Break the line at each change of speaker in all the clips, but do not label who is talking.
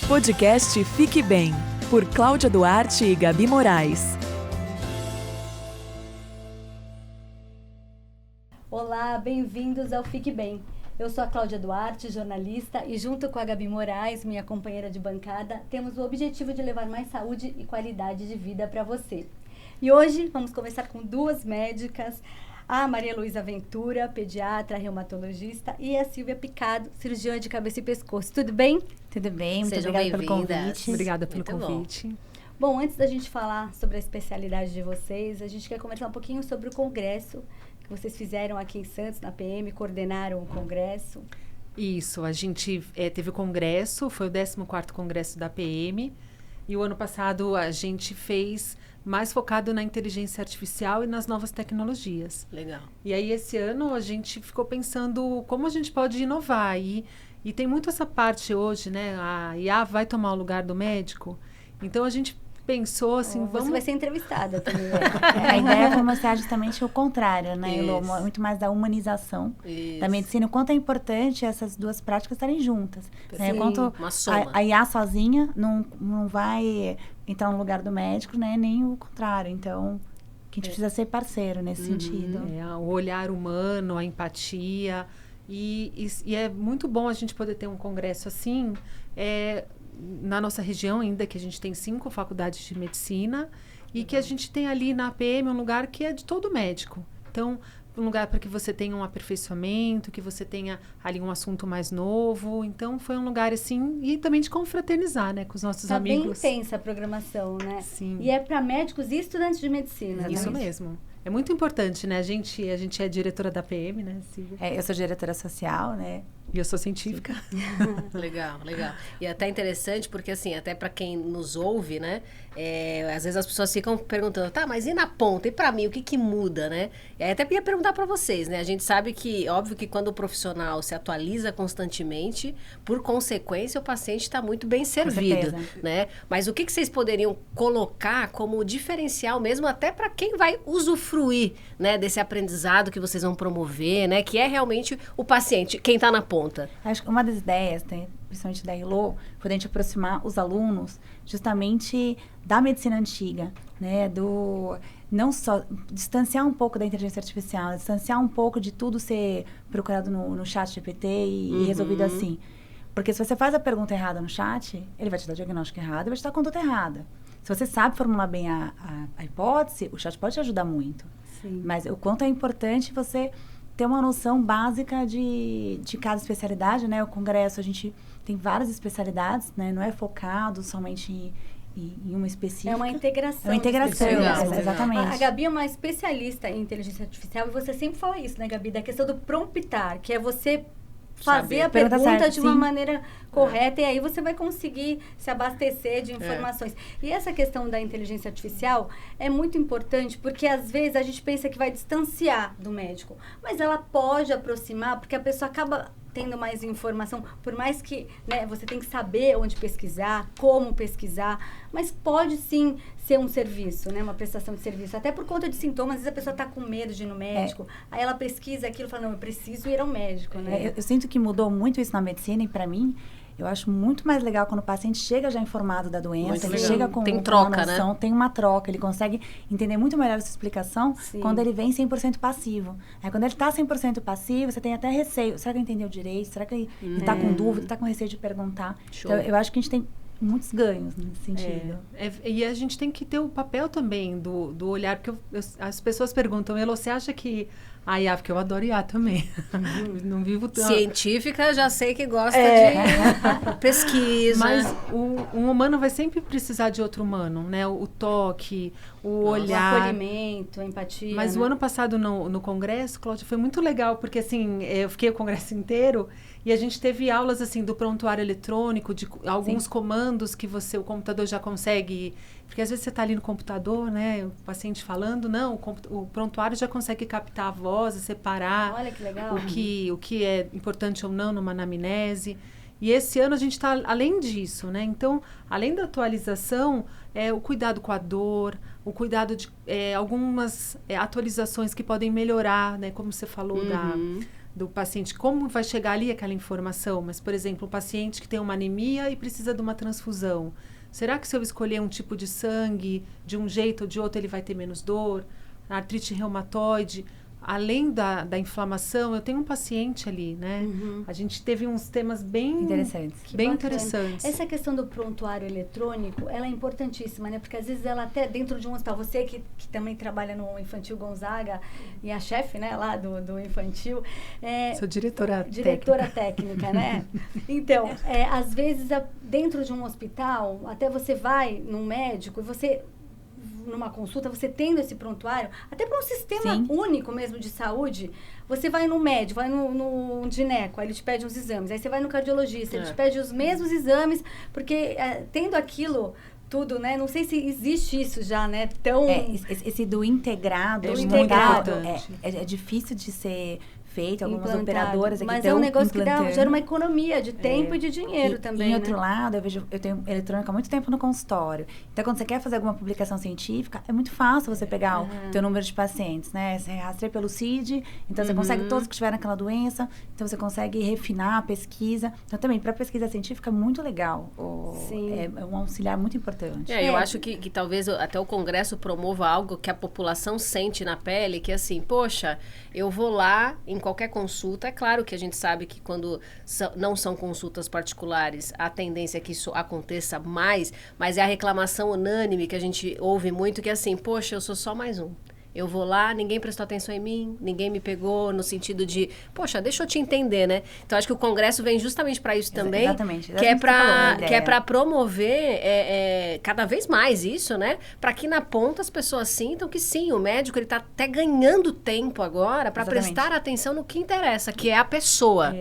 Podcast Fique Bem, por Cláudia Duarte e Gabi Moraes.
Olá, bem-vindos ao Fique Bem. Eu sou a Cláudia Duarte, jornalista, e junto com a Gabi Moraes, minha companheira de bancada, temos o objetivo de levar mais saúde e qualidade de vida para você. E hoje vamos conversar com duas médicas, a Maria Luísa Ventura, pediatra, reumatologista, e a Silvia Picado, cirurgiã de cabeça e pescoço. Tudo bem?
Tudo bem, muito
Sejam
obrigada pelo convite.
Obrigada pelo
Muito
convite.
Bom, antes da gente falar sobre a especialidade de vocês, a gente quer conversar um pouquinho sobre o congresso que vocês fizeram aqui em Santos, na PM, coordenaram o congresso.
Isso, a gente teve o congresso, foi o 14º congresso da PM, e o ano passado a gente fez mais focado na inteligência artificial e nas novas tecnologias.
Legal.
E aí esse ano a gente ficou pensando como a gente pode inovar, e tem muito essa parte hoje, né? A IA vai tomar o lugar do médico, então a gente pensou assim,
Você vai ser entrevistada também.
A ideia foi mostrar justamente o contrário, né, Elô?
Isso.
Muito mais da humanização da medicina, o quanto é importante essas duas práticas estarem juntas. Né?
Sim,
Quanto
uma soma.
a IA sozinha não vai entrar no lugar do médico, né? Nem o contrário. Então, que a gente precisa ser parceiro nesse sentido.
O olhar humano, a empatia. E é muito bom a gente poder ter um congresso assim. Na nossa região ainda, que a gente tem 5 faculdades de medicina e que a gente tem ali na APM um lugar que é de todo médico. Então, um lugar para que você tenha um aperfeiçoamento, que você tenha ali um assunto mais novo. Então, foi um lugar assim, e também de confraternizar, né, com os nossos amigos.
Tá bem intensa a programação, né?
Sim.
E é para médicos e estudantes de medicina,
Isso
né?
mesmo. É muito importante, né? A gente é diretora da PM, né, Silvia?
Eu sou diretora social, né?
E eu sou científica.
Legal, legal. E até interessante porque, assim, até para quem nos ouve, né? Às vezes as pessoas ficam perguntando, tá, mas e na ponta? E para mim, o que muda, né? E aí até ia perguntar para vocês, né? A gente sabe que, óbvio que quando o profissional se atualiza constantemente, por consequência, o paciente está muito bem servido, né? Mas o que vocês poderiam colocar como diferencial mesmo, até para quem vai usufruir, né, desse aprendizado que vocês vão promover, né? Que é realmente o paciente, quem está na ponta.
Acho que uma das ideias, né, principalmente da Elô, foi a gente aproximar os alunos justamente da medicina antiga, né, não só distanciar um pouco da inteligência artificial, distanciar um pouco de tudo ser procurado no chat GPT e resolvido assim. Porque se você faz a pergunta errada no chat, ele vai te dar o diagnóstico errado e vai te dar a conduta errada. Se você sabe formular bem a hipótese, o chat pode te ajudar muito.
Sim.
Mas o quanto é importante você ter uma noção básica de cada especialidade, né? O congresso, a gente tem várias especialidades, né? Não é focado somente em uma específica.
É uma integração.
É uma integração,
Legal.
exatamente.
A Gabi é uma especialista em inteligência artificial e você sempre fala isso, né, Gabi? Da questão do promptar, que é você fazer a pergunta
certa,
de uma
sim.
maneira correta e aí você vai conseguir se abastecer de informações. E essa questão da inteligência artificial é muito importante porque às vezes a gente pensa que vai distanciar do médico, mas ela pode aproximar porque a pessoa acaba tendo mais informação, por mais que, né, você tem que saber onde pesquisar, como pesquisar, mas pode sim ser um serviço, né, uma prestação de serviço, até por conta de sintomas, às vezes a pessoa está com medo de ir no médico, aí ela pesquisa aquilo e fala, não, eu preciso ir ao médico, né?
Eu sinto que mudou muito isso na medicina e para mim, eu acho muito mais legal quando o paciente chega já informado da doença, ele chega com
tem
uma
troca,
noção,
né?
tem uma troca, ele consegue entender muito melhor essa explicação
Sim.
quando ele vem 100% passivo. Aí quando ele está 100% passivo, você tem até receio. Será que ele entendeu direito? Será que ele está com dúvida? Está com receio de perguntar?
Show.
Então, eu acho que a gente tem muitos ganhos nesse sentido.
E a gente tem que ter o papel também do olhar, porque as pessoas perguntam, Elô, você acha que a IA, porque eu adoro IA também, não vivo tanto.
Científica, já sei que gosta de pesquisa.
Mas um humano vai sempre precisar de outro humano, né? O toque, o olhar.
O acolhimento, a empatia.
Mas
né?
o ano passado no congresso, Cláudia, foi muito legal, porque assim, eu fiquei o congresso inteiro e a gente teve aulas assim do prontuário eletrônico, de alguns comandos que o computador já consegue. Porque às vezes você está ali no computador, né? O paciente falando, não, o prontuário já consegue captar a voz, separar.
Olha que legal.
O que é importante ou não numa anamnese. E esse ano a gente está além disso, né? Então, além da atualização, o cuidado com a dor, o cuidado de algumas atualizações que podem melhorar, né? Como você falou, do paciente, como vai chegar ali aquela informação. Mas, por exemplo, um paciente que tem uma anemia e precisa de uma transfusão. Será que se eu escolher um tipo de sangue, de um jeito ou de outro, ele vai ter menos dor? A artrite reumatoide, além da inflamação, eu tenho um paciente ali, né? A gente teve uns temas bem
Interessantes.
Bem
Bacana.
interessantes.
Essa questão do prontuário eletrônico, ela é importantíssima, né? Porque às vezes ela até dentro de um hospital, você que também trabalha no Infantil Gonzaga e a chefe, né, lá do Infantil.
Sou diretora
técnica, né? Então, às vezes dentro de um hospital, até você vai num médico e você numa consulta, você tendo esse prontuário, até para um sistema
Sim.
único mesmo de saúde, você vai no médico, vai no gineco, aí ele te pede uns exames, aí você vai no cardiologista, ele te pede os mesmos exames, porque tendo aquilo tudo, né? Não sei se existe isso já, né? Tão...
Esse do integrado,
Do
integrado
integrado.
é difícil de ser feito, algumas
implantado.
operadoras aqui
Mas é um negócio que
implantando.
gera uma economia de tempo e de dinheiro também,
Em outro
né?
lado, eu tenho eletrônica há muito tempo no consultório. Então, quando você quer fazer alguma publicação científica, é muito fácil você pegar o teu número de pacientes, né? Você rastreia pelo CID, então você consegue todos que tiveram aquela doença, então você consegue refinar a pesquisa. Então, também, para pesquisa científica, é muito legal.
Sim.
É um auxiliar muito importante.
Eu acho que talvez até o Congresso promova algo que a população sente na pele, que assim, poxa, eu vou lá em qualquer consulta. É claro que a gente sabe que quando não são consultas particulares, a tendência é que isso aconteça mais, mas é a reclamação unânime que a gente ouve muito, que é assim, poxa, eu sou só mais um. Eu vou lá, ninguém prestou atenção em mim, ninguém me pegou no sentido de, poxa, deixa eu te entender, né? Então, acho que o Congresso vem justamente para isso também.
Exatamente.
Que é para promover cada vez mais isso, né? Para que na ponta as pessoas sintam que sim, o médico ele tá até ganhando tempo agora para prestar atenção no que interessa, que é a pessoa,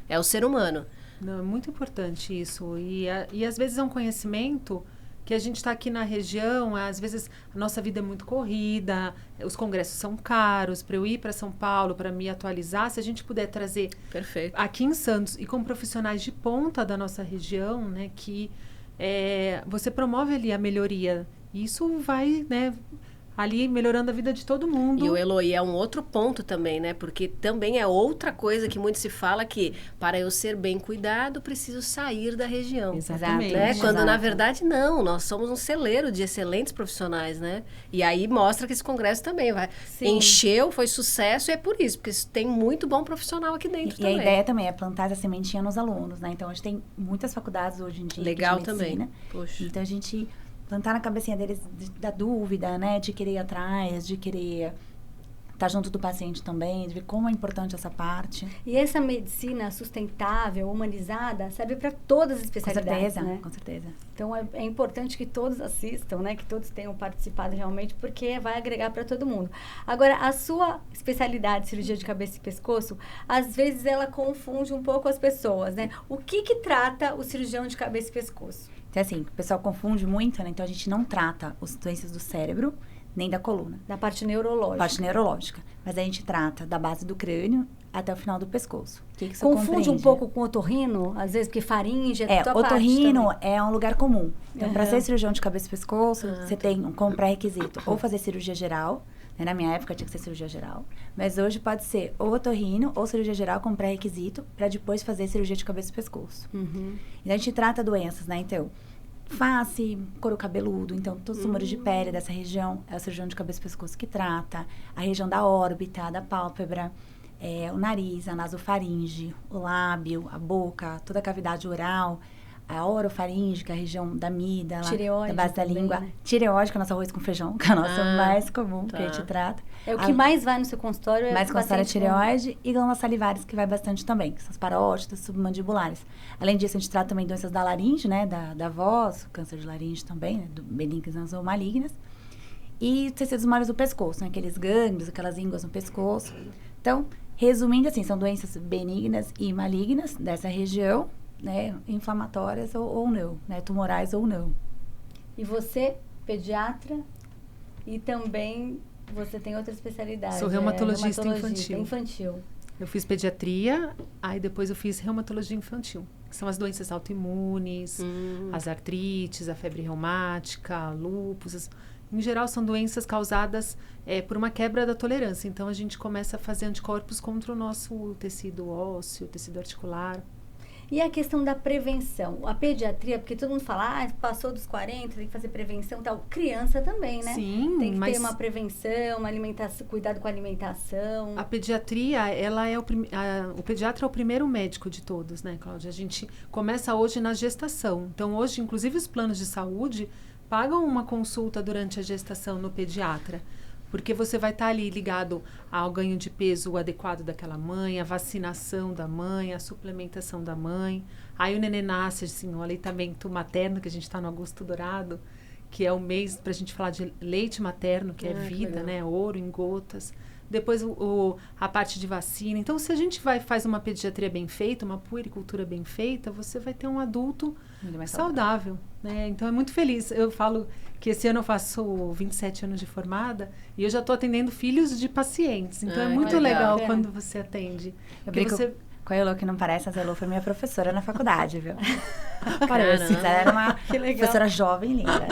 é o ser humano.
Não, é muito importante isso. E às vezes é um conhecimento que a gente está aqui na região, às vezes a nossa vida é muito corrida, os congressos são caros, para eu ir para São Paulo, para me atualizar, se a gente puder trazer aqui em Santos e com profissionais de ponta da nossa região, né, que você promove ali a melhoria. Isso vai, né, ali melhorando a vida de todo mundo.
E o Eloy é um outro ponto também, né? Porque também é outra coisa que muito se fala que para eu ser bem cuidado, preciso sair da região.
Exatamente.
Né? Quando na verdade não, nós somos um celeiro de excelentes profissionais, né? E aí mostra que esse congresso também encheu, foi sucesso e é por isso, porque tem muito bom profissional aqui dentro também.
E a ideia também é plantar essa sementinha nos alunos, né? Então, a gente tem muitas faculdades hoje em dia
Legal
de medicina.
também. Poxa.
Então, a gente plantar na cabecinha deles da dúvida, né? De querer ir atrás, de querer estar junto do paciente também, de ver como é importante essa parte.
E essa medicina sustentável, humanizada, serve para todas as especialidades, né?
Com certeza.
Então, é importante que todos assistam, né? Que todos tenham participado realmente, porque vai agregar para todo mundo. Agora, a sua especialidade, cirurgia de cabeça e pescoço, às vezes ela confunde um pouco as pessoas, né? O que trata o cirurgião de cabeça e pescoço?
Então, assim, o pessoal confunde muito, né? Então, a gente não trata as doenças do cérebro, nem da coluna.
Da parte neurológica.
Parte neurológica. Mas a gente trata da base do crânio até o final do pescoço. O que isso
Confunde
compreende?
um pouco com otorrino, às vezes, porque faringe é tua parte
otorrino
também.
é um lugar comum. Então, para ser cirurgião de cabeça e pescoço, você tem como pré-requisito ou fazer cirurgia geral. Né? Na minha época tinha que ser cirurgia geral. Mas hoje pode ser ou otorrino ou cirurgia geral como pré-requisito para depois fazer cirurgia de cabeça e pescoço. E a gente trata doenças, né? Então, face, couro cabeludo, então todos os tumores de pele dessa região é o cirurgião de cabeça e pescoço que trata, a região da órbita, da pálpebra, o nariz, a nasofaringe, o lábio, a boca, toda a cavidade oral, a orofaringe, que é a região da amígdala,
Tireoide
da base da
também,
língua,
né?
tireoide, que é o nosso arroz com feijão, que é o nosso mais comum, que a gente trata.
É o que mais vai no seu consultório.
Mais consultório é
paciente
tireoide e glândulas salivares, que vai bastante também, que são as parótidas, submandibulares. Além disso, a gente trata também doenças da laringe, né, da voz, câncer de laringe também, né, benignas ou malignas. E tecidos moles do pescoço, né, aqueles gânglios, aquelas ínguas no pescoço. Então, resumindo assim, são doenças benignas e malignas dessa região, né, inflamatórias ou não, né, tumorais ou não.
E você, pediatra, e também você tem outra especialidade.
Sou reumatologista infantil.
infantil.
Eu fiz pediatria, aí depois eu fiz reumatologia infantil, que são as doenças autoimunes, as artrites, a febre reumática, lúpus. em geral, são doenças causadas por uma quebra da tolerância. Então, a gente começa a fazer anticorpos contra o nosso tecido ósseo, tecido articular.
E a questão da prevenção, a pediatria, porque todo mundo fala, passou dos 40, tem que fazer prevenção e tal. Criança também, né?
Sim,
tem que
mas
ter uma prevenção, uma alimentação, cuidado com a alimentação.
a pediatria, ela é o pediatra é o primeiro médico de todos, né, Cláudia? A gente começa hoje na gestação. Então, hoje, inclusive, os planos de saúde pagam uma consulta durante a gestação no pediatra. Porque você vai estar ali ligado ao ganho de peso adequado daquela mãe, a vacinação da mãe, a suplementação da mãe. Aí o neném nasce, assim, o aleitamento materno, que a gente está no Agosto Dourado, que é o mês para a gente falar de leite materno, que é vida, né? Ouro em gotas. Depois a parte de vacina. Então, se a gente faz uma pediatria bem feita, uma puericultura bem feita, você vai ter um adulto saudável, né? Então, é muito feliz. Eu falo que esse ano eu faço 27 anos de formada e eu já estou atendendo filhos de pacientes. Então, é muito legal quando você atende.
Eu brinco com a Elô, que não parece, mas a Elô foi minha professora na faculdade, viu?
Parece.
Ela era uma professora jovem linda.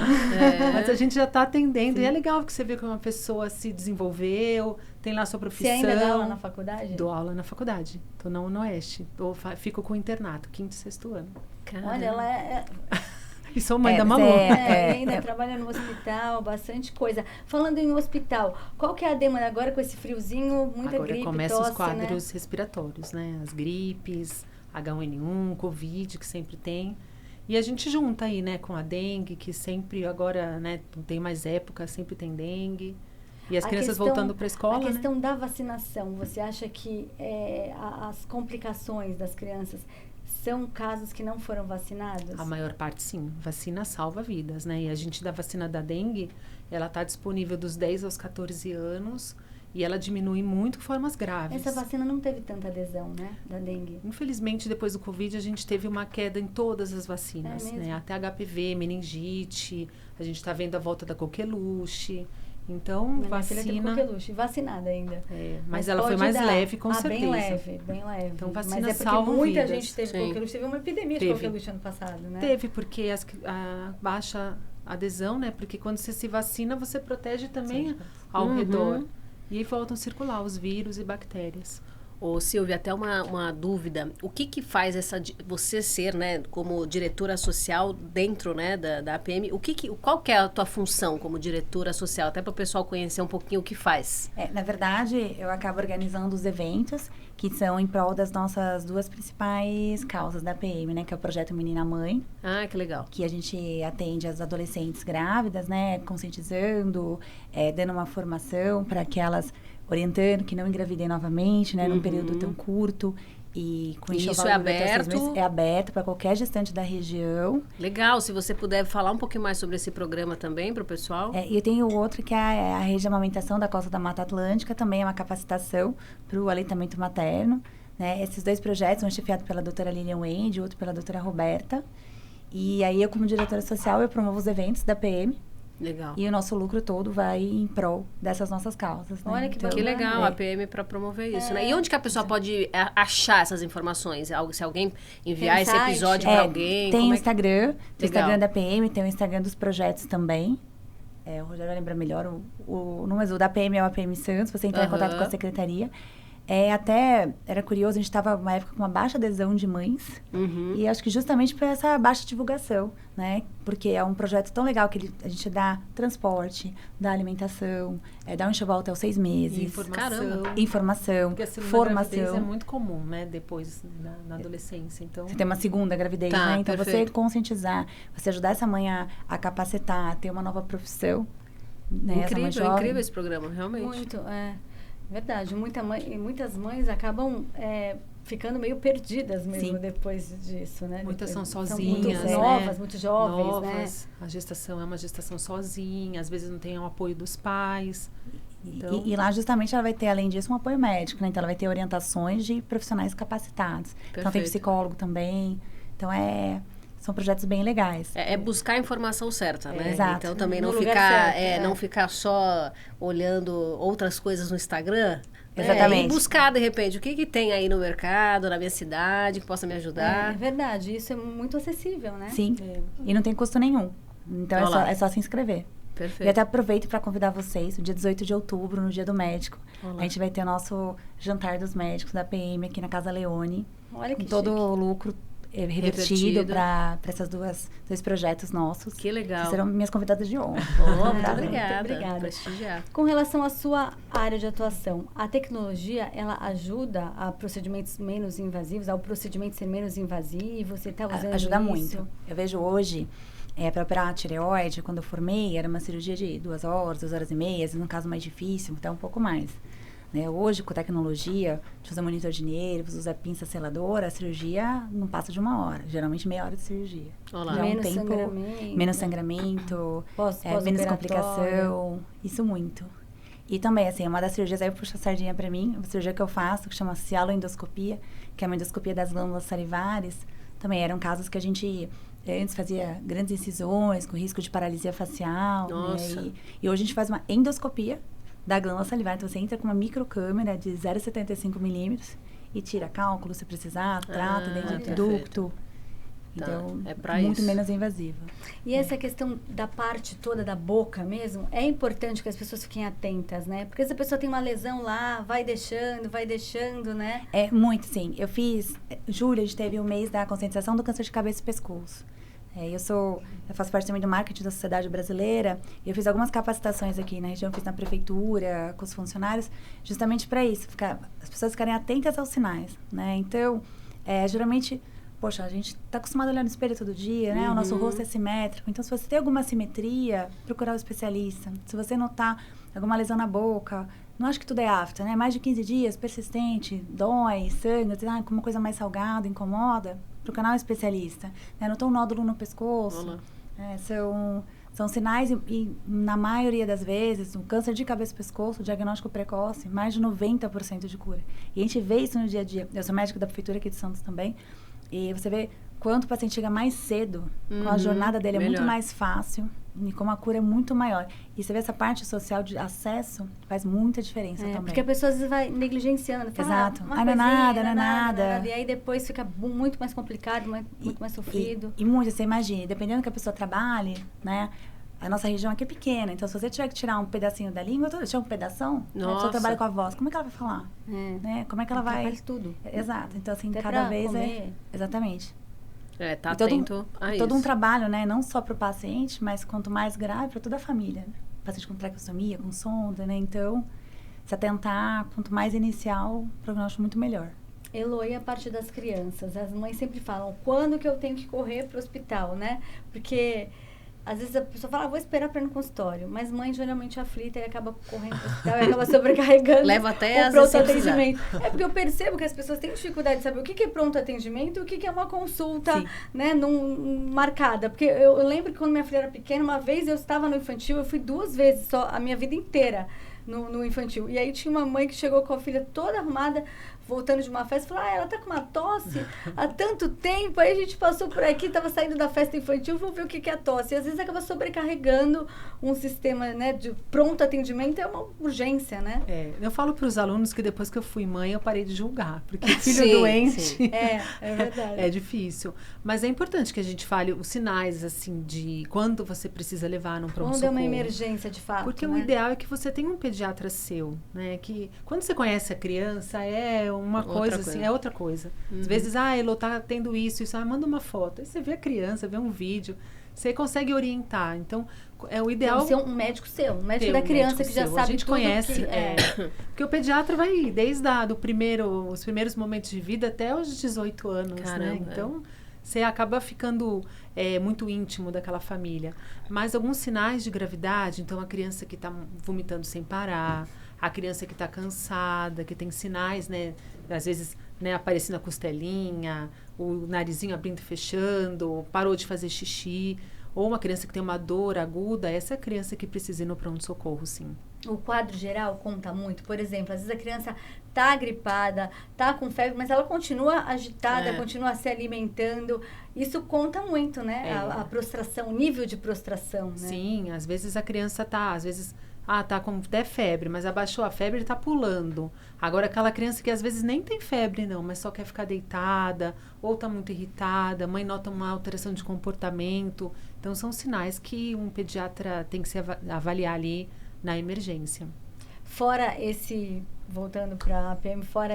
Mas a gente já está atendendo. Sim. E é legal que você vê que uma pessoa se desenvolveu, tem lá a sua profissão.
Você ainda dá aula na faculdade?
Dou aula na faculdade. Estou na Oeste. Fico com o internato, 5º e 6º ano.
Caramba. Olha, ela é...
E sou mãe da Malu.
Ainda trabalha no hospital, bastante coisa. Falando em hospital, qual que é a demanda agora com esse friozinho? Muita
agora
gripe,
começa
tosse,
os quadros respiratórios, né? As gripes, H1N1, Covid, que sempre tem. E a gente junta aí, né, com a dengue, que sempre agora, né, não tem mais época, sempre tem dengue. E as crianças voltando para a escola,
A questão da vacinação, você acha que as complicações das crianças são casos que não foram vacinados?
A maior parte, sim. Vacina salva vidas, né? E a gente da vacina da dengue, ela está disponível dos 10 aos 14 anos e ela diminui muito formas graves.
Essa vacina não teve tanta adesão, né? Da dengue.
Infelizmente, depois do Covid, a gente teve uma queda em todas as vacinas, né? Até HPV, meningite, a gente está vendo a volta da coqueluche. Então, vacina...
coqueluche, vacinada ainda.
Mas ela foi mais leve, com certeza.
Bem leve.
Então, vacina
mas
salva vidas.
Muita gente teve coqueluche. Teve uma epidemia de coqueluche ano passado, né?
Teve, porque a baixa adesão, né? Porque quando você se vacina, você protege também ao redor. E aí voltam a circular os vírus e bactérias.
Ô, Silvia, até uma dúvida. O que faz você ser, né, como diretora social dentro, né, da APM, qual que é a tua função como diretora social? Até para o pessoal conhecer um pouquinho o que faz.
Na verdade, eu acabo organizando os eventos que são em prol das nossas duas principais causas da APM, né, que é o projeto Menina Mãe.
Ah, que legal.
Que a gente atende as adolescentes grávidas, né, conscientizando, dando uma formação para que elas orientando que não engravidem novamente, né, num período tão curto e com enxoval.
Isso é aberto?
É aberto para qualquer gestante da região.
Legal, se você puder falar um pouquinho mais sobre esse programa também para o pessoal.
E eu tenho outro que é a rede de amamentação da Costa da Mata Atlântica, também é uma capacitação para o aleitamento materno, né. Esses dois projetos, um chefiado pela doutora Lilian Wende, outro pela doutora Roberta. E aí eu, como diretora social, eu promovo os eventos da PM.
Legal.
E o nosso lucro todo vai em prol dessas nossas causas, né?
Olha que
Que legal, a PM para promover isso, né? E onde que a pessoa pode achar essas informações? Se alguém enviar esse episódio para alguém?
Tem o Instagram, o Instagram da PM, tem o Instagram dos projetos também. O Rogério vai lembrar melhor mas o da PM é o APM Santos, você entrar em contato com a secretaria. Até era curioso, a gente estava numa época com uma baixa adesão de mães. E acho que justamente por essa baixa divulgação, né? Porque é um projeto tão legal que a gente dá transporte, dá alimentação, dá um enxoval até os 6 meses. Informação,
porque a segunda
formação.
gravidez é muito comum, né? Depois, na adolescência. Então...
Você tem uma segunda gravidez, né? Então, você conscientizar, você ajudar essa mãe a capacitar, a ter uma nova profissão. Né?
Incrível esse programa, realmente.
Muito, verdade, muitas mães acabam ficando meio perdidas mesmo depois disso, né?
Muitas são sozinhas,
muito novas, muito jovens, né?
A gestação é uma gestação sozinha, às vezes não tem o apoio dos pais. Então...
E lá justamente ela vai ter, além disso, um apoio médico, né? Então ela vai ter orientações de profissionais capacitados. Perfeito. Então tem psicólogo também. Então são projetos bem legais.
Buscar a informação certa, né?
Exato.
Então também não ficar, não ficar só olhando outras coisas no Instagram.
Exatamente.
E buscar, de repente, o que tem aí no mercado, na minha cidade, que possa me ajudar.
É verdade, isso é muito acessível, né?
Sim, e não tem custo nenhum. Então é só se inscrever.
Perfeito.
E até aproveito para convidar vocês, no dia 18 de outubro, no Dia do Médico,
Olá.
a gente vai ter o nosso jantar dos médicos da PM aqui na Casa Leone,
Olha que
com todo
chique.
o lucro revertido
Revertido.
para esses dois projetos nossos.
Que legal.
Vocês serão minhas convidadas de honra.
Oh, muito
Tá?
obrigada.
obrigada.
Prestigiar.
Com relação à sua área de atuação, a tecnologia, ela ajuda a procedimentos menos invasivos, ao procedimento ser menos invasivo? Você está usando
Ajuda
isso?
muito. Eu vejo hoje, para operar a tireoide, quando eu formei, era uma cirurgia de 2 horas, 2 horas e meia, no caso mais difícil, até um pouco mais. Né? Hoje, com tecnologia, a gente usa monitor de nervos, usa pinça seladora, a cirurgia não passa de 1 hora, geralmente meia hora de cirurgia.
Olá.
Já é um
Menos
tempo,
sangramento.
menos sangramento, menos
Pós-operatório.
complicação, isso muito. E também, assim, uma das cirurgias, aí puxa a sardinha pra mim, uma cirurgia que eu faço, que chama cialoendoscopia, que é uma endoscopia das glândulas salivares. Também eram casos que a gente antes fazia grandes incisões, com risco de paralisia facial.
Nossa.
Né? E hoje a gente faz uma endoscopia da glândula salivar. Então, você entra com uma microcâmera de 0,75 milímetros e tira cálculo, se precisar, trata dentro do
perfeito.
ducto.
Tá,
Então,
é pra
muito
isso.
menos invasiva.
E essa questão da parte toda da boca mesmo, é importante que as pessoas fiquem atentas, né? Porque se a pessoa tem uma lesão lá, vai deixando, né?
É, muito, sim. Eu fiz... Julho, a gente teve o mês da conscientização do câncer de cabeça e pescoço. Eu faço parte também do marketing da Sociedade Brasileira. E eu fiz algumas capacitações aqui na região, fiz na prefeitura, com os funcionários, justamente para isso, as pessoas ficarem atentas aos sinais, né? Então, geralmente, poxa, a gente está acostumado a olhar no espelho todo dia, né? O nosso rosto é simétrico. Então, se você tem alguma assimetria, procurar o especialista. Se você notar alguma lesão na boca, não acho que tudo é afta, né? Mais de 15 dias, persistente, dói, sangue, com uma coisa mais salgada, incomoda, procurar um especialista. Né? Notou um nódulo no pescoço. São sinais e, na maioria das vezes, o câncer de cabeça e pescoço, o diagnóstico precoce, mais de 90% de cura. E a gente vê isso no dia a dia. Eu sou médica da prefeitura aqui de Santos também. E você vê quanto o paciente chega mais cedo, com a jornada dele é muito
melhor.
mais fácil e como a cura é muito maior. E você vê essa parte social de acesso faz muita diferença também.
Porque a pessoa às vezes vai negligenciando. Fala,
Exato.
uma
Não é
coisinha,
nada, não é nada.
E aí depois fica muito mais complicado, muito mais sofrido.
E muito, você imagina, dependendo que a pessoa trabalhe, né? A nossa região aqui é pequena, então se você tiver que tirar um pedacinho da língua, tirar um pedação, né? A pessoa trabalha com a voz, como é que ela vai falar? Né? Como é que ela vai...
Faz tudo.
Exato, então assim,
Até
cada
pra
vez
comer.
Exatamente.
Tá
E todo
atento a isso.
todo um trabalho, né? Não só para o paciente, mas quanto mais grave, para toda a família. Né? Paciente com traqueostomia, com sonda, né? Então, se atentar, quanto mais inicial, o prognóstico muito melhor.
Elo, e a parte das crianças? As mães sempre falam, quando que eu tenho que correr para o hospital, né? Porque... Às vezes a pessoa fala, vou esperar para ir no consultório. Mas mãe geralmente aflita e acaba correndo para o hospital e acaba sobrecarregando
Leva até
o
às vezes
pronto
sem
atendimento. É porque eu percebo que as pessoas têm dificuldade de saber o que é pronto atendimento e o que é uma consulta, né, marcada. Porque eu lembro que quando minha filha era pequena, uma vez eu estava no infantil, eu fui 2 vezes só a minha vida inteira no infantil. E aí tinha uma mãe que chegou com a filha toda arrumada, voltando de uma festa, falou, ela tá com uma tosse há tanto tempo, aí a gente passou por aqui, tava saindo da festa infantil, vou ver o que é a tosse. E às vezes acaba sobrecarregando um sistema, né, de pronto atendimento, é uma urgência, né?
Eu falo para os alunos que depois que eu fui mãe, eu parei de julgar, porque filho
Sim,
doente
sim.
É verdade.
é difícil. Mas é importante que a gente fale os sinais, assim, de quando você precisa levar num pronto-socorro.
Quando é uma emergência, de fato,
Porque
né?
o ideal é que você tenha um pediatra seu, né? Que quando você conhece a criança, é uma coisa assim, é outra coisa. Às vezes, Elo tá tendo isso, manda uma foto. Aí você vê a criança, vê um vídeo, você consegue orientar. Então, é o ideal...
Tem que ser um médico seu, um médico
ter
da criança que já
seu.
sabe
A gente
tudo
conhece,
que
porque o pediatra vai desde os primeiros momentos de vida até os 18 anos,
Caramba,
né? Então, você acaba ficando muito íntimo daquela família. Mas alguns sinais de gravidade, então a criança que está vomitando sem parar, a criança que está cansada, que tem sinais, né? Às vezes, né, aparecendo a costelinha, o narizinho abrindo e fechando, parou de fazer xixi, ou uma criança que tem uma dor aguda, essa é a criança que precisa ir no pronto-socorro, sim.
O quadro geral conta muito. Por exemplo, às vezes a criança tá gripada, tá com febre, mas ela continua agitada, continua se alimentando. Isso conta muito, né? A prostração, o nível de prostração, né?
Sim, às vezes a criança tá, às vezes tá com até febre, mas abaixou a febre, ele tá pulando. Agora, aquela criança que às vezes nem tem febre, não, mas só quer ficar deitada, ou tá muito irritada, a mãe nota uma alteração de comportamento. Então, são sinais que um pediatra tem que se avaliar ali na emergência.
Fora voltando para a PM, fora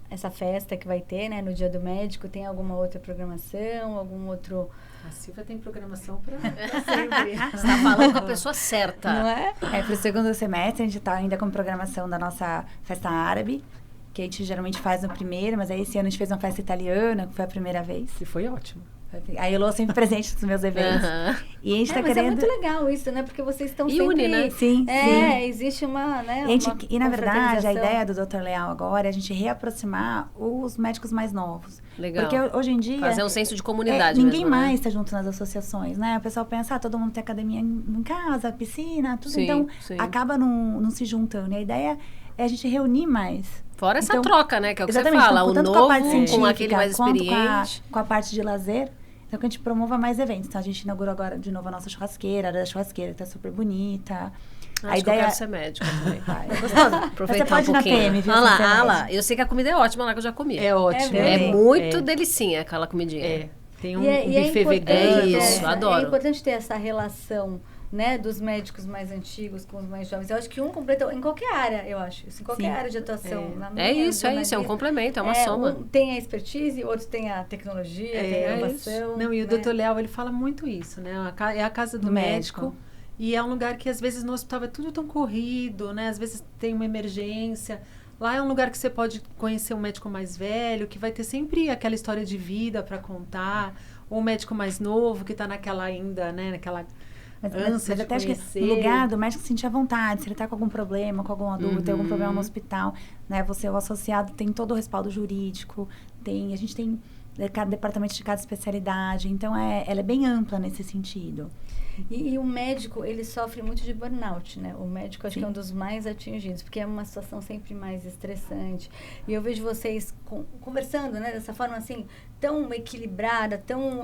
essa festa que vai ter, né, no Dia do Médico, tem alguma outra programação, algum outro...
A Silvia tem programação para sempre.
Você tá falando com a pessoa certa.
Não é?
Para o segundo semestre, a gente está ainda com programação da nossa festa árabe, que a gente geralmente faz no primeiro, mas aí esse ano a gente fez uma festa italiana, que foi a primeira vez.
E foi ótimo.
A Elô sempre presente nos meus eventos. E a gente está
mas
querendo...
é muito legal isso, né? Porque vocês estão sempre...
une, né?
Sim, sim.
Existe uma, né?
E na verdade, a
confraternização.
ideia do Dr. Leal agora é a gente reaproximar os médicos mais novos.
Legal.
Porque hoje em dia...
Fazer um senso de comunidade
ninguém
mesmo, né?
mais está junto nas associações, né? O pessoal pensa, todo mundo tem academia em casa, piscina, tudo.
Sim,
Então,
sim.
acaba não se juntando. E a ideia é a gente reunir mais.
Fora essa
Então,
troca, né? Que é o que você
exatamente,
fala.
então,
O
tanto
novo
com a parte científica,
com aquele mais
quanto
experiente.
com a parte de lazer. Então, que a gente promova mais eventos. Então, a gente inaugurou agora de novo a nossa churrasqueira, a área da churrasqueira, que tá super bonita.
Acho que eu quero ser médica também.
É gostoso.
Aproveitar
Você pode
um
ir na
pouquinho.
PM, viu?
Olha
sem ser
lá,
médico.
eu sei que a comida é ótima lá que eu já comi.
É ótimo.
É
É
mesmo.
muito delicinha aquela comidinha.
É. Tem um
E é
buffet
importante
vegano.
Isso, adoro.
É importante ter essa relação, né, dos médicos mais antigos com os mais jovens. Eu acho que um completa em qualquer área, eu acho. Isso, em qualquer
Sim.
área de atuação. Na minha,
É isso, é um
jornalismo.
complemento, é uma soma.
Um tem a expertise, outros têm a tecnologia, tem a inovação.
Não, e o
né?
Dr. Léo, ele fala muito isso, né? É a casa do médico. E é um lugar que, às vezes, no hospital é tudo tão corrido, né? Às vezes tem uma emergência. Lá é um lugar que você pode conhecer um médico mais velho, que vai ter sempre aquela história de vida para contar. Ou um médico mais novo, que está naquela ainda, né? Naquela ânsia de
até acho
conhecer.
que no lugar do médico sentir à vontade, se ele está com algum problema, com algum adulto, tem algum problema no hospital, né? Você, o associado, tem todo o respaldo jurídico, a gente tem cada departamento de cada especialidade, então ela é bem ampla nesse sentido.
E o médico, ele sofre muito de burnout, né? O médico, acho que é um dos mais atingidos, porque é uma situação sempre mais estressante. E eu vejo vocês conversando, né? Dessa forma, assim, tão equilibrada, tão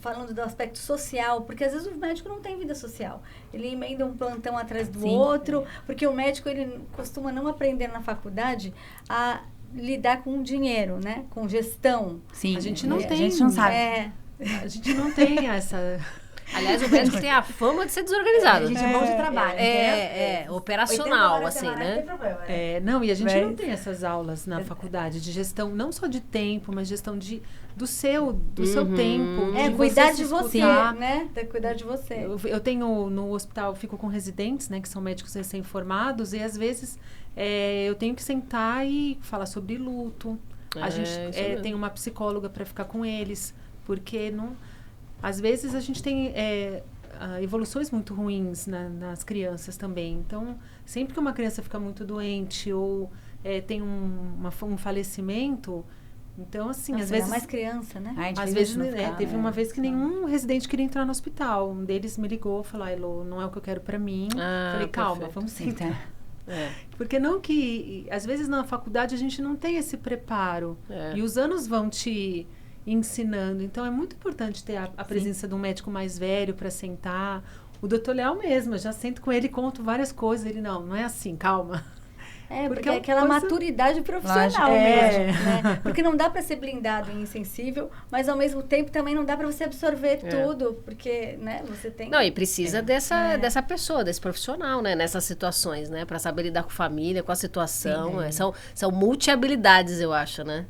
falando do aspecto social, porque às vezes o médico não tem vida social. Ele emenda um plantão atrás do outro, porque o médico, ele costuma não aprender na faculdade a lidar com dinheiro, né? Com gestão.
Sim,
A gente não tem.
A gente não sabe.
A gente não tem essa...
Aliás, o médico tem a fama de ser desorganizado.
A gente é bom de trabalho,
operacional, assim, né?
Não, e a gente
Mas-
não tem essas aulas na faculdade de gestão, não só de tempo, mas gestão do seu tempo. De
Cuidar
se
de você,
escutar.
né? Cuidar de você.
Eu tenho no hospital, fico com residentes, né, que são médicos recém-formados, e às vezes eu tenho que sentar e falar sobre luto. A gente
isso mesmo.
tem uma psicóloga para ficar com eles, porque às vezes a gente tem evoluções muito ruins nas crianças também. Então, sempre que uma criança fica muito doente ou tem um falecimento, então, assim,
Nossa,
às
ainda
vezes...
mais criança, né?
Às vezes, teve uma vez que nenhum residente queria entrar no hospital. Um deles me ligou, falou, Elô, não é o que eu quero pra mim. Falei, calma,
perfeito.
vamos sentar.
É.
Porque não que... Às vezes, na faculdade, a gente não tem esse preparo.
É.
E os anos vão te ensinando. Então, é muito importante ter a presença de um médico mais velho para sentar. O doutor Léo mesmo, eu já sento com ele e conto várias coisas. Ele, não é assim, calma.
Porque
é
é
uma
aquela
coisa-
maturidade profissional
Lógico.
mesmo, né? Porque não dá para ser blindado e insensível, mas ao mesmo tempo também não dá para você absorver tudo, porque, né, você tem...
Não, e precisa dessa pessoa, desse profissional, né? Nessas situações, né? Pra saber lidar com família, com a situação. São multi-habilidades, eu acho, né?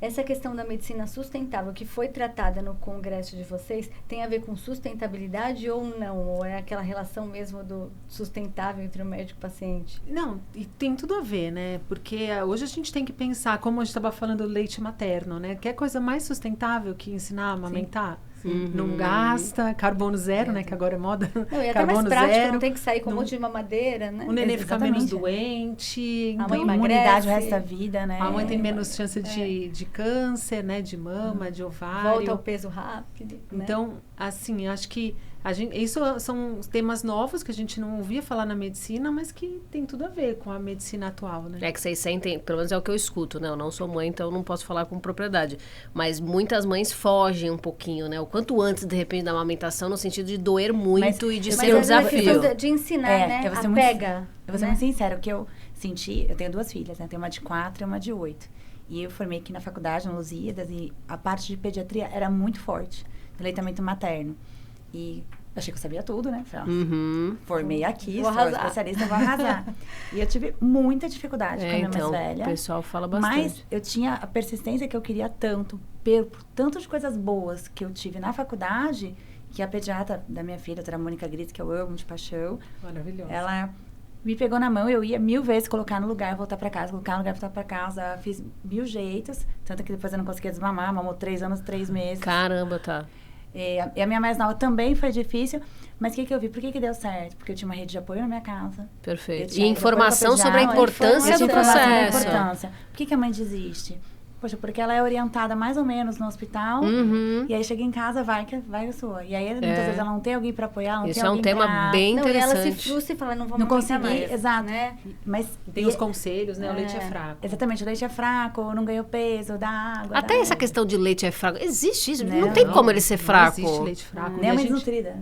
Essa questão da medicina sustentável que foi tratada no congresso de vocês tem a ver com sustentabilidade ou não? Ou é aquela relação mesmo do sustentável entre o médico e o paciente?
Não, e tem tudo a ver, né? Porque hoje a gente tem que pensar, como a gente estava falando do leite materno, né? Que é coisa mais sustentável que ensinar a amamentar. Não gasta, carbono zero, né? Que agora é moda.
Não, e até mais
Carbono
prático,
zero.
não tem que sair com um
Não-
monte de mamadeira, né?
O neném fica menos
Exatamente.
doente.
A
Então,
mãe
Imunidade
emagrece.
o resto da vida, né?
a mãe tem menos chance de câncer, né? De mama, de ovário.
Volta ao peso rápido, né?
Então, assim, eu acho que isso são temas novos que a gente não ouvia falar na medicina, mas que tem tudo a ver com a medicina atual, né?
É que vocês sentem, pelo menos é o que eu escuto, né? Eu não sou mãe, então eu não posso falar com propriedade. Mas muitas mães fogem um pouquinho, né? O quanto antes, de repente, da amamentação, no sentido de doer muito e de
mas
ser um
Mas é
desafio.
questão de ensinar, né?
eu vou ser
A
muito,
pega.
Eu vou ser
né?
muito sincera, o que eu senti, eu tenho 2 filhas, né? Tenho uma de 4 e uma de 8. E eu formei aqui na faculdade, no Lusíadas, e a parte de pediatria era muito forte, do leitamento materno. E achei que eu sabia tudo, né? Falei, formei aqui,
Vou
sou
arrasar.
especialista, vou arrasar. E eu tive muita dificuldade com a minha
Então,
mais velha.
o pessoal fala bastante.
Mas eu tinha a persistência que eu queria tanto, por tanto de coisas boas que eu tive na faculdade, que a pediatra da minha filha, a doutora Mônica Gritz, que eu amo de paixão,
Maravilhoso.
ela me pegou na mão, eu ia 1000 vezes colocar no lugar, voltar pra casa, colocar no lugar, voltar pra casa. Fiz 1000 jeitos, tanto que depois eu não conseguia desmamar, mamou 3 anos, 3 meses.
Caramba, tá.
E a minha mais nova também foi difícil, mas o que eu vi? Por que deu certo? Porque eu tinha uma rede de apoio na minha casa.
Perfeito.
Eu
E
tinha
informação
depois
sobre a
eu
importância
tinha
do
informação da
processo.
importância. Por que a mãe desiste? Poxa, porque ela é orientada mais ou menos no hospital, e aí chega em casa, vai a sua. E aí, muitas vezes, ela não tem alguém pra apoiar, não
Isso
tem
é um
alguém
tema
pra...
bem
Não, e ela se
interessante.
frustra e fala, não vou
Não
amamentar
consegui,
mais,
exato.
né?
Mas
Tem os conselhos, né? O leite é fraco.
exatamente, o leite é fraco, não ganhou peso, dá água.
Até
dá...
essa questão de leite é fraco. Existe isso?
Não,
Não tem como ele ser
Não
fraco.
existe leite fraco.
Nem a
E
mãe desnutrida.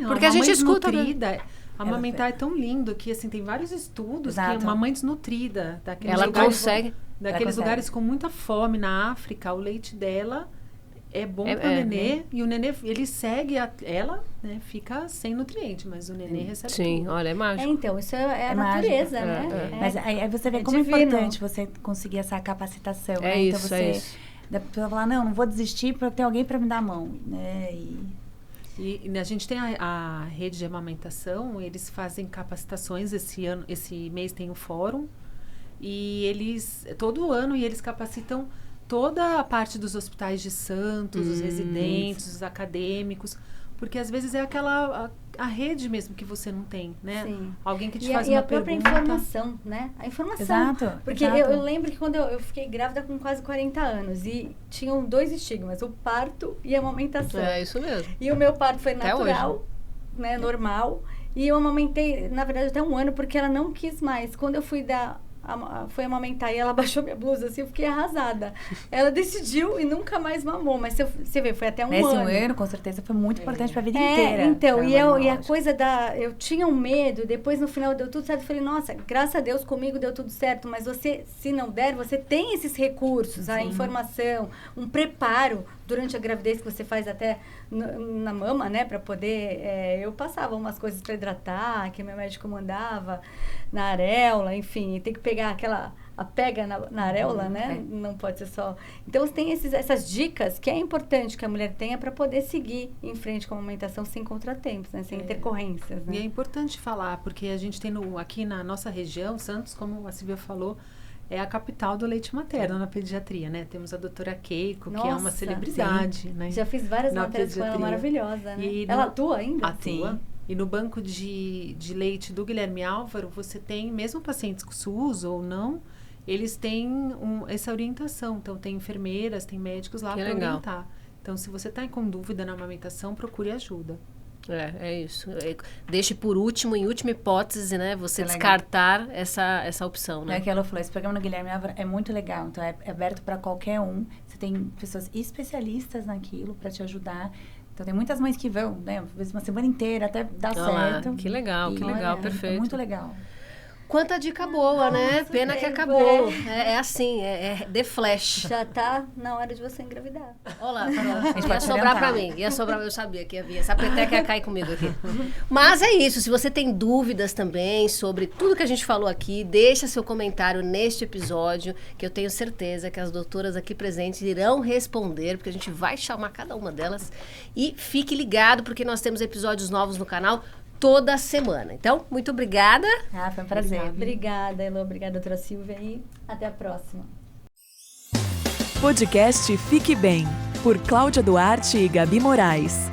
Porque a gente
mãe
escuta, né?
desnutrida, amamentar é tão lindo que, assim, tem vários estudos que
Exato.
uma mãe desnutrida, daqueles
Ela
lugares,
consegue.
daqueles
consegue.
lugares com muita fome na África, o leite dela é bom pro nenê, e o nenê, ele segue, ela, né, fica sem nutriente, mas o nenê recebe
Sim,
tudo.
olha, é mágico.
Então, isso é a
mágico.
natureza, né?
Mas aí você vê
É
como
divino.
é importante você conseguir essa capacitação, né?
isso,
Então
é
você...
isso.
Da pessoa falar, não vou desistir porque tem alguém para me dar a mão, né?
E a gente tem a rede de amamentação, eles fazem capacitações esse mês tem um fórum, e eles, todo ano, eles capacitam toda a parte dos hospitais de Santos, os residentes, os acadêmicos, porque às vezes é aquela a rede mesmo que você não tem, né?
Sim.
Alguém que te
E
faz
a
uma
própria
pergunta.
informação, né? A informação.
Exato.
Porque
exato.
eu lembro que quando eu fiquei grávida com quase 40 anos, e tinham 2 estigmas, o parto e a amamentação.
É isso mesmo.
E o meu parto foi
Até
natural, né, normal. E eu amamentei, na verdade, até 1 ano, porque ela não quis mais. Quando eu fui foi amamentar e ela baixou minha blusa, assim, eu fiquei arrasada. Ela decidiu e nunca mais mamou. Mas você vê, foi até 1
Esse
ano.
ano, com certeza, foi muito importante para a vida inteira.
Então,
pra
e a
lógico.
coisa eu tinha um medo, depois no final deu tudo certo, eu falei, nossa, graças a Deus comigo deu tudo certo, mas você, se não der, você tem esses recursos, a informação, um preparo durante a gravidez que você faz até na mama, né, para poder, eu passava umas coisas para hidratar, que meu médico mandava, na areola, enfim, tem que pegar a pega na areola, né? Não pode ser só... Então, tem essas dicas que é importante que a mulher tenha para poder seguir em frente com a amamentação sem contratempos, né? Sem intercorrências, né?
E é importante falar, porque a gente tem aqui na nossa região, Santos, como a Silvia falou, é a capital do leite materno na pediatria, né? Temos a doutora Keiko, que é uma
Nossa,
celebridade, né?
Já fiz várias
Na
matérias com ela,
pediatria.
maravilhosa, né?
E
Ela
no-
atua ainda?
Atua. E no banco de leite do Guilherme Álvaro, você tem, mesmo pacientes com SUS ou não, eles têm essa orientação. Então, tem enfermeiras, tem médicos lá
Que
para
legal.
orientar. Então, se você está com dúvida na amamentação, procure ajuda.
É isso. Deixe por último, em última hipótese, né? Você
É legal.
descartar essa opção,
É
né?
o que ela falou, esse programa no Guilherme Álvaro é muito legal, então é aberto para qualquer um. Você tem pessoas especialistas naquilo para te ajudar. Então tem muitas mães que vão, né? Às vezes uma semana inteira até dar
Olha lá,
certo.
que legal, que legal,
olha,
perfeito.
É muito legal.
Quanta dica boa, né?
nossa,
Pena que
tempo,
acabou. É assim, é The Flash.
Já tá na hora de você engravidar.
Olha lá,
gente
ia
pode
sobrar
orientar.
pra mim. Ia sobrar, eu sabia que ia vir. Essa peteca ia cair comigo aqui. Mas é isso. Se você tem dúvidas também sobre tudo que a gente falou aqui, deixa seu comentário neste episódio, que eu tenho certeza que as doutoras aqui presentes irão responder, porque a gente vai chamar cada uma delas. E fique ligado, porque nós temos episódios novos no canal toda semana. Então, muito obrigada.
Ah, foi um prazer.
Obrigada, Elô. Obrigada, doutora Silvia. E até a próxima.
Podcast Fique Bem, por Cláudia Duarte e Gabi Moraes.